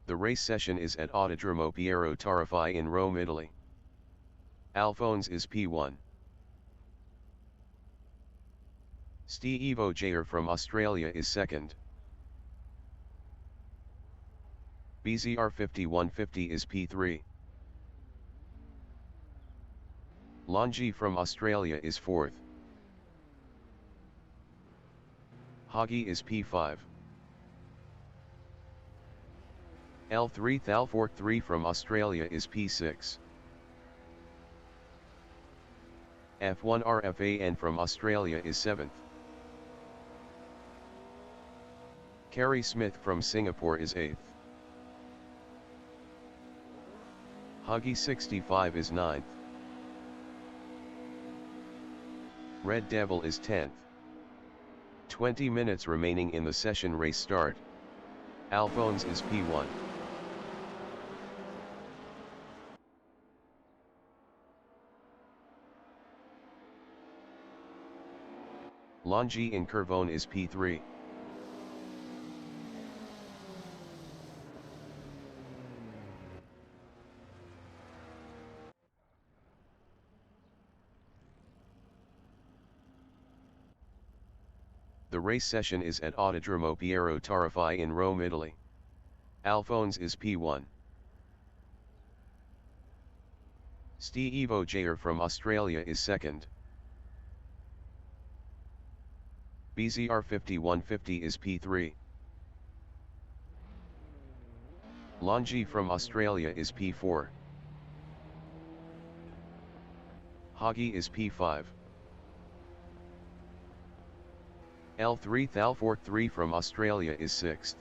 The race session is at Autodromo Piero Tariffi in Rome, Italy. Alphonse is P1. Steve Jayer from Australia is second. BZR 5150 is P3. Longi from Australia is fourth. Hagi is P5. L3 Thalfork3 from Australia is P6. F1 RFAN from Australia is 7th. Kerry Smith from Singapore is 8th. Huggy 65 is 9th. Red Devil is 10th. 20 minutes remaining in the session. Race start. Alphonse is P1. Longi in Curvone is P3. The race session is at Autodromo Piero Tariffi in Rome, Italy. Alphonse is P1. Steve Jayer from Australia is second. BZR 5150 is P3. Longi from Australia is P4. Hagi is P5. L3 Thalfork3 from Australia is 6th.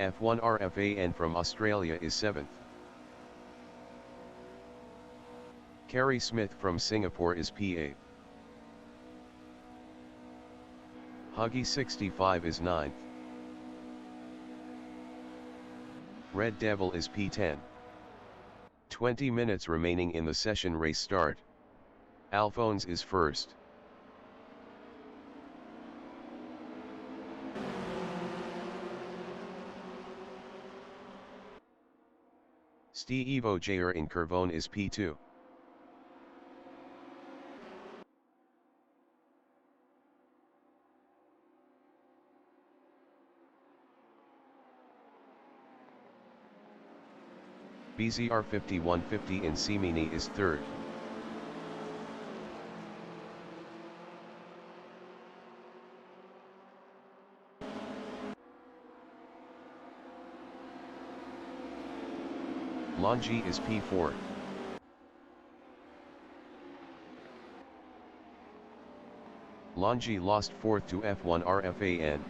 F1 RFAN from Australia is 7th. Kerry Smith from Singapore is P8. Huggy 65 is 9th. Red Devil is P10. 20 minutes remaining in the session. Race start. Alphonse is first. Steve Jayer in Curvone is P2. BZR 5150 in Simini is third. Longi is P4. Longi lost fourth to F1 RFAN.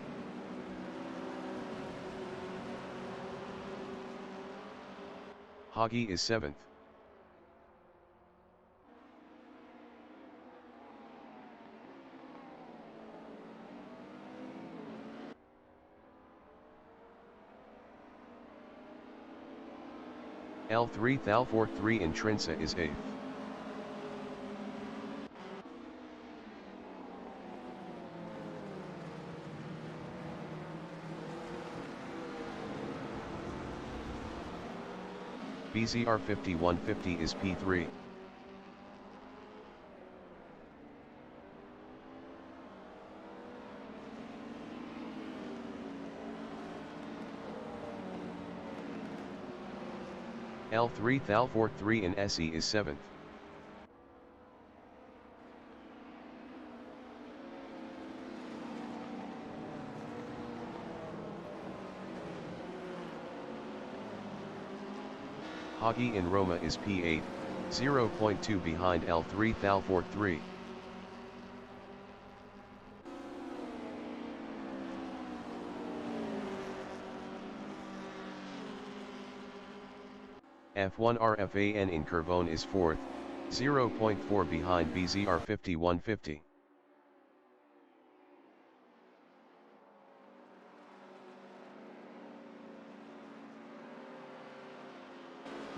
Hagi is 7th. L3 Thalfork3 in Trinsa is 8th. BZR 5150 is P3. L3 Thalfork3 in SE is 7th. Hagi in Roma is P8, 0.2 behind L3 Thalfork3. F1 RFAN in Curvone is 4th, 0.4 behind BZR 5150.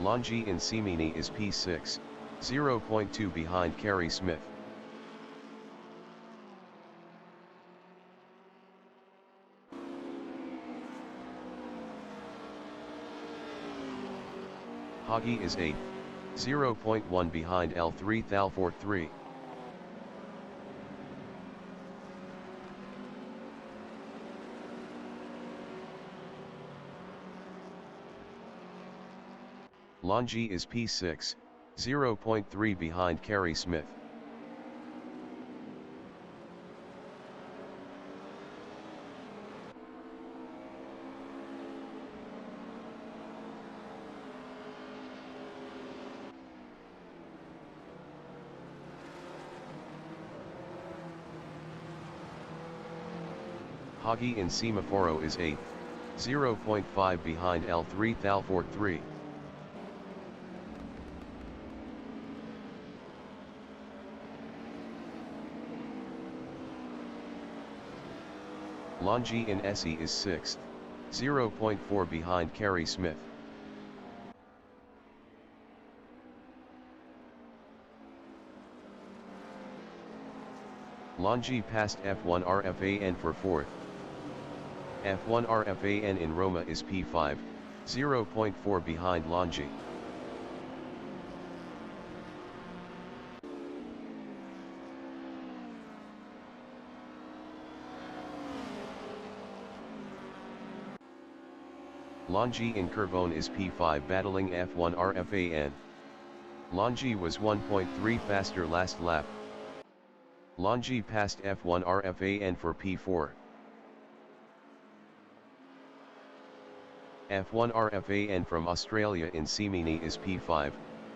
Longi in Simini is P6, 0.2 behind Kerry Smith. Hagi is 8th, 0.1 behind L3 Thal43. Longi is P6, 0.3 behind Carey Smith. Hagi in Semaforo is 8th, 0.5 behind L3 Thal43. Longi in Essie is 6th, 0.4 behind Carey Smith. Longi passed F1 RFAN for 4th. F1 RFAN in Roma is P5, 0.4 behind Longi. Longi in Curvone is P5 battling F1 RFAN. Longi was 1.3 faster last lap. Longi passed F1 RFAN for P4. F1 RFAN from Australia in Simini is P5,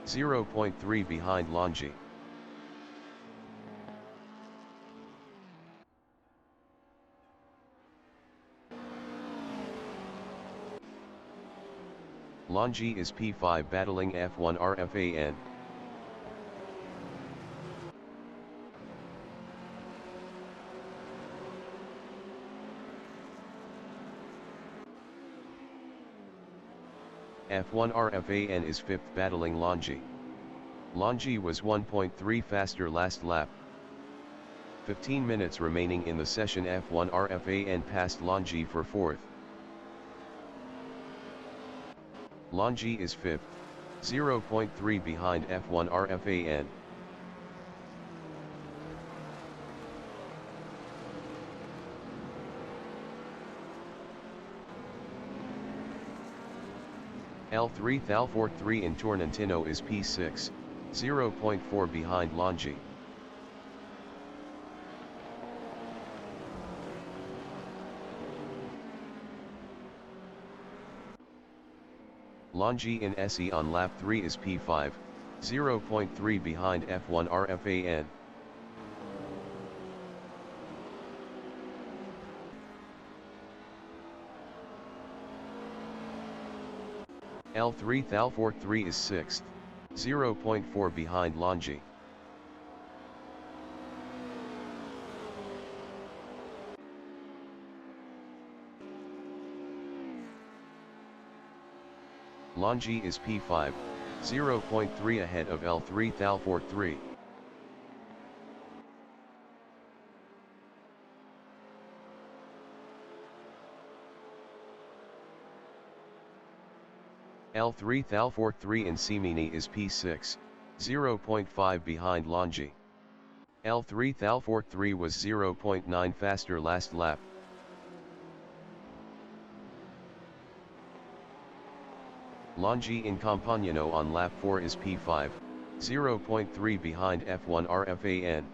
0.3 behind Longi. Longi is P5 battling F1 RFAN. F1 RFAN is 5th battling Longi. Longi was 1.3 faster last lap. 15 minutes remaining in the session. F1 RFAN passed Longi for 4th. Longi is 5th, 0.3 behind F1 RFAN. L3 Thal43 in Torrentino is P6, 0.4 behind Longi. Longi in Essie on lap 3 is P5, 0.3 behind F1 RFAN. L3 Thal43 is 6th, 0.4 behind Longi. Longi is P5, 0.3 ahead of L3 Thal43. L3 Thal43 in Simini is P6, 0.5 behind Longi. L3 Thal43 was 0.9 faster last lap. Longi in Compagnano on lap 4 is P5, 0.3 behind F1 RFAN.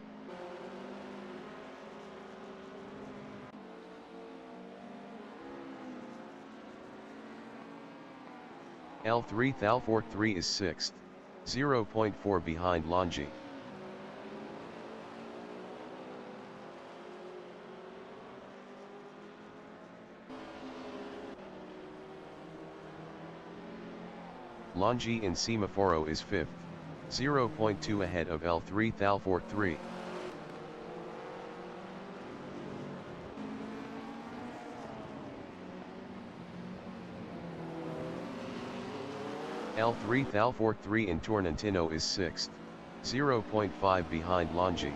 L3 Thal43 is 6th, 0.4 behind Longi. Longi in Semaforo is 5th, 0.2 ahead of L3 Thal43. L3 Thal43 in Torrentino is 6th, 0.5 behind Longi.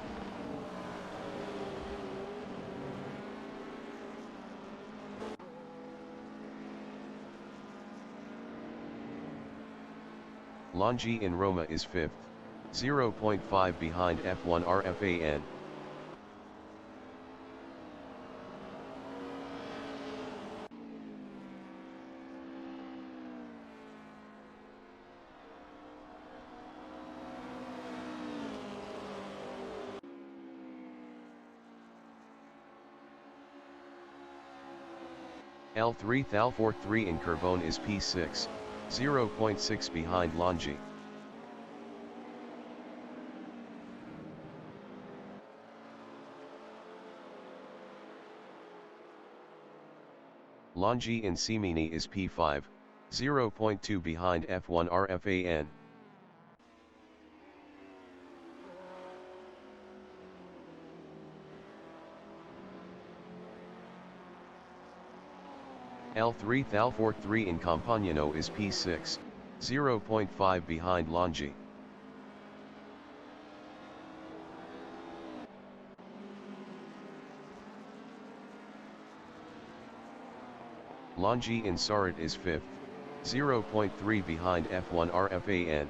Longi in Roma is 5th, 0.5 behind F1 RFAN. L3 Thal43 in Carbone is P6, 0.6 behind Longi. Longi in Cimini is P5, 0.2 behind F1 RFAN. L3 Thal43 in Campagnano is P6, 0.5 behind Longi. Longi in Sarit is 5th, 0.3 behind F1 RFAN.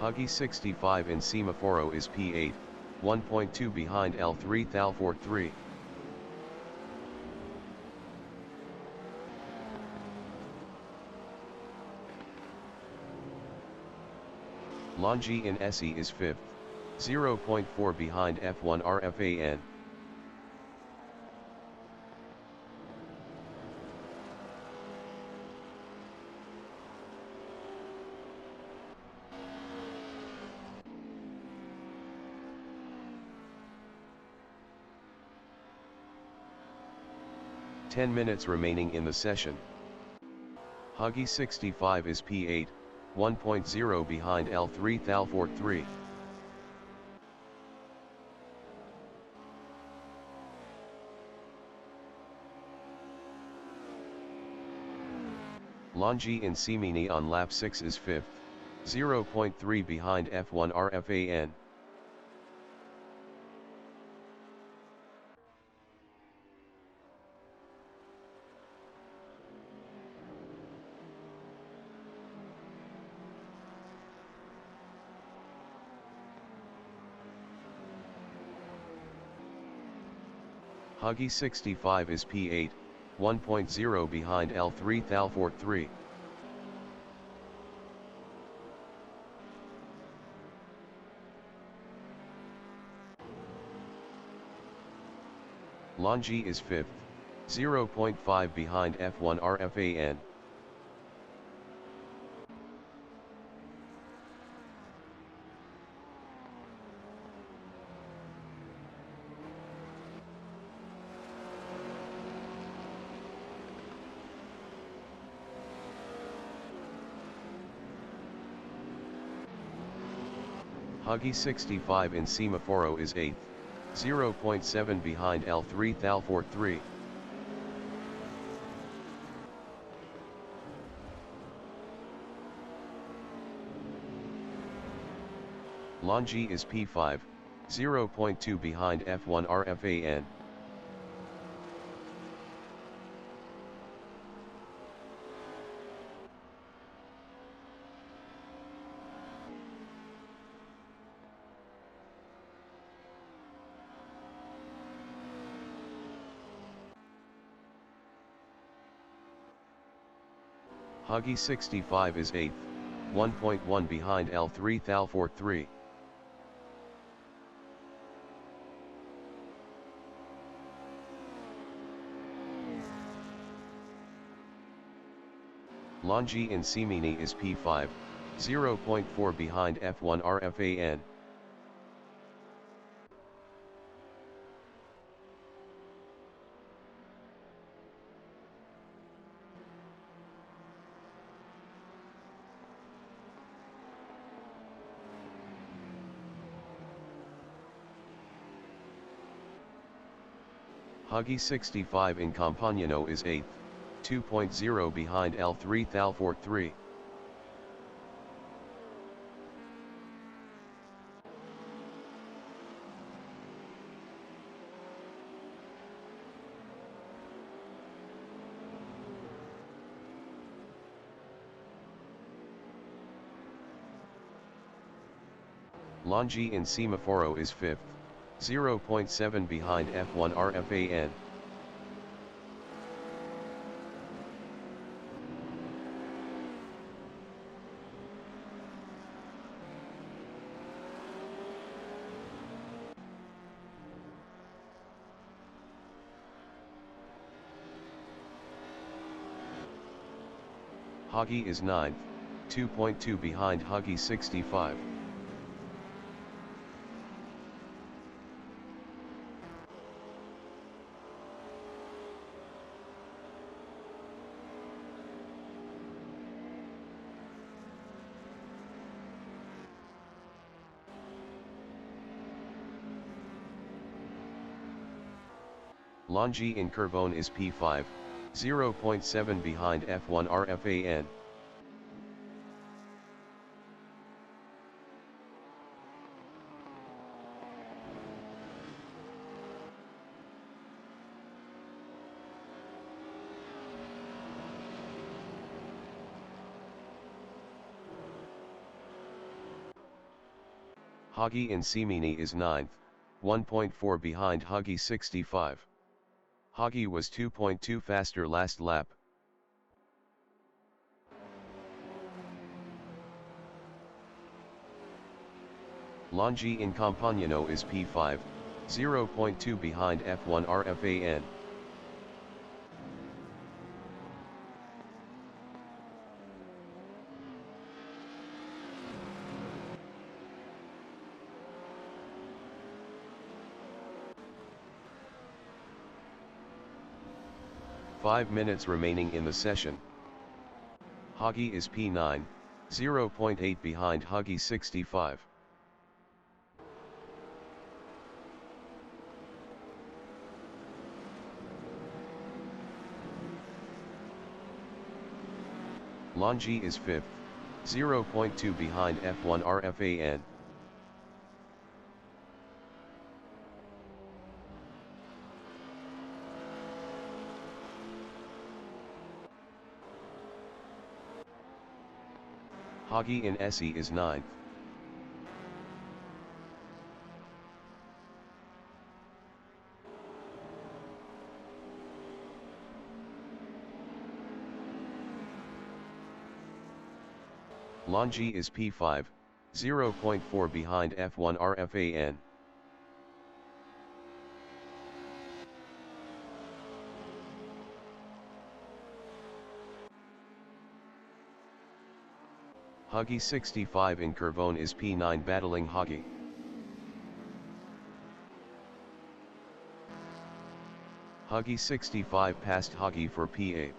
Huggy 65 in Semaforo is P8, 1.2 behind L3 Thal43. Longi in SE is 5th, 0.4 behind F1 RFAN. Ten minutes remaining in the session. Huggy 65 is P8, 1.0 behind L3 Thal43. Longi in Cimini on lap 6 is 5th, 0.3 behind F1 RFAN. Huggy 65 is P8, 1.0 behind L3 Thal43. Longi is 5th, 0.5 behind F1 RFAN. Huggy 65 in Semaforo is 8th, 0.7 behind L3 Thal43. Longi is P5, 0.2 behind F1 RFAN. Huggy 65 is 8th, 1.1 behind L3 Thal43. Longi in Cimini is P5, 0.4 behind F1 RFAN. Huggy 65 in Campagnano is 8th, 2.0 behind L3 Thalfort 3. Longi in Semaforo is 5th, 0.7 behind F1 RFAN. Hagi is 9th, 2.2 behind Hagi 65. Longi in Curvone is P5, 0.7 behind F1 RFAN. Hagi in Simini is 9th, 1.4 behind Hagi 65. Hagi was 2.2 faster last lap. Longi in Compagnano is P5, 0.2 behind F1 RFAN. Five minutes remaining in the session. Hagi is P9, 0.8 behind Hagi 65. Longi is 5th, 0.2 behind F1 RFAN. Hagi in SE is 9th. Longi is P5, 0.4 behind F1 RFAN. Hagi 65 in Curvone is P9 battling Hagi. Hagi 65 passed Hagi for P8.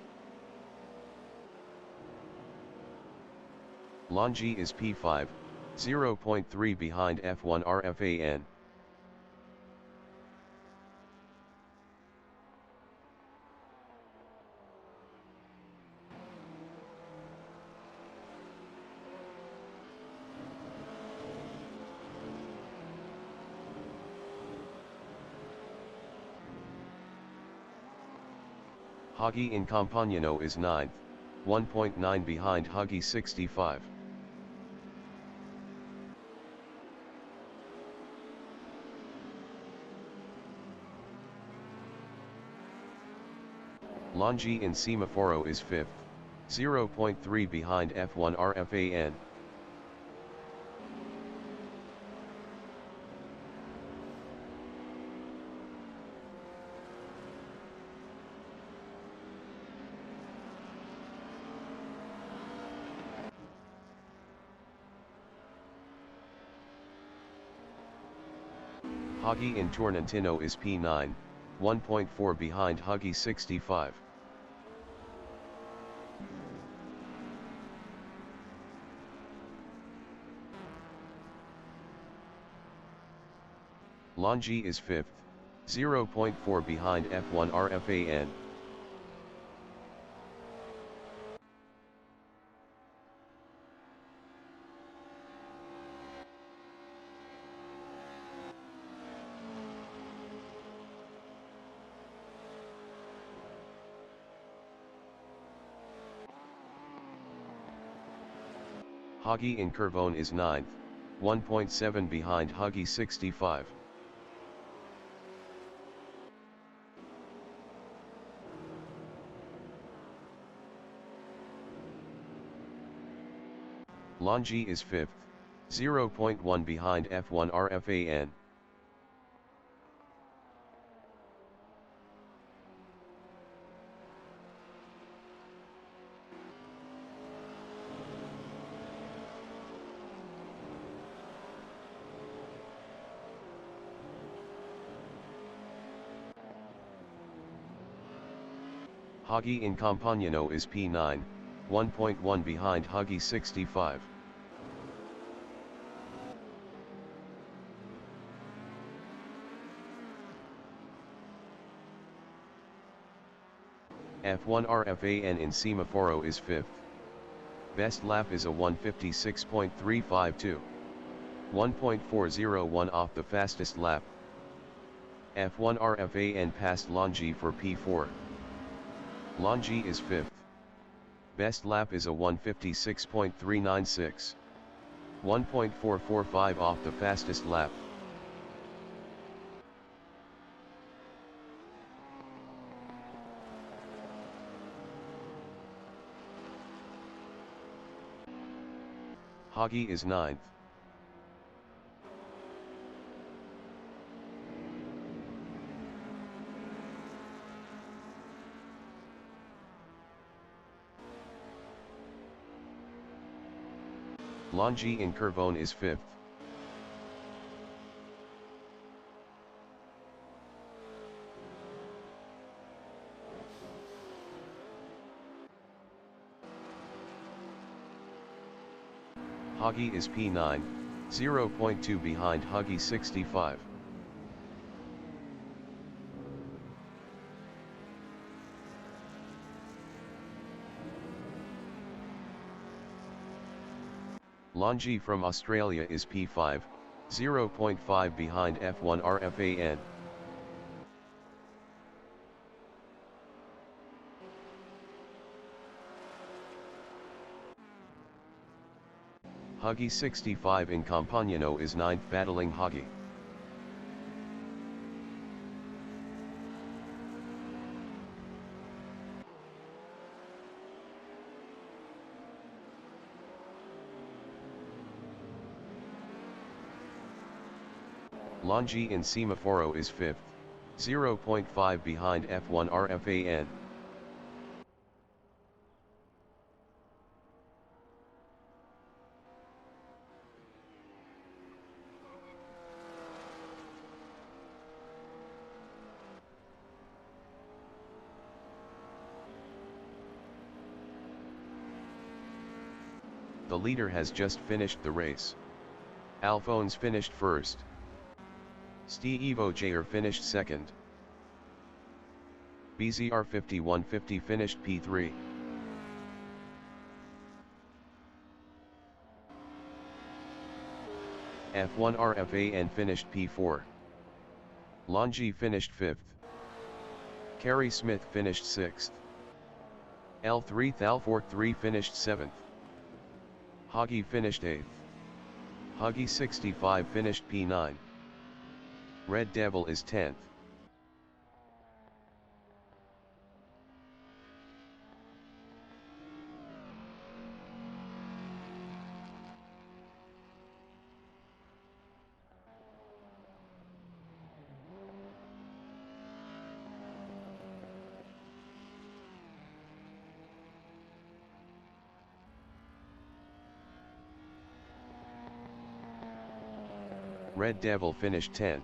Longi is P5, 0.3 behind F1 RFAN. Hagi in Compagnano is 9th, 1.9 behind Hagi 65. Longi in Semaforo is 5th, 0.3 behind F1 RFAN. Hagi in Torrentino is P9, 1.4 behind Hagi 65. Longi is 5th, 0.4 behind F1 RFAN. Hagi in Kervone is 9th, 1.7 behind Hagi 65. Longi is 5th, 0.1 behind F1 RFAN. Hagi in Compagnano is P9, 1.1 behind Hagi 65. F1 RFAN in Semaforo is 5th. Best lap is a 1:56.352. 1.401 off the fastest lap. F1 RFAN passed Longi for P4. Longi is 5th. Best lap is a 1:56.396. 1.445 off the fastest lap. Hagi is 9th. Longi in Kervone is 5th. Hagi is P9, 0.2 behind Hagi 65. Longi from Australia is P5, 0.5 behind F1 RFAN. Hagi 65 in Compagnano is 9th battling Hagi. Longi in Semaforo is 5th, 0.5 behind F1 RFAN. The leader has just finished the race. Alphonse finished first. Steve Jair finished second. BZR 5150 finished P3. F1 RFAN finished P4. Longi finished 5th. Kerry Smith finished 6th. L3 Thalfork3 finished 7th. Hagi finished 8th. Hagi 65 finished P9. Red Devil is 10th. Red Devil finished 10th.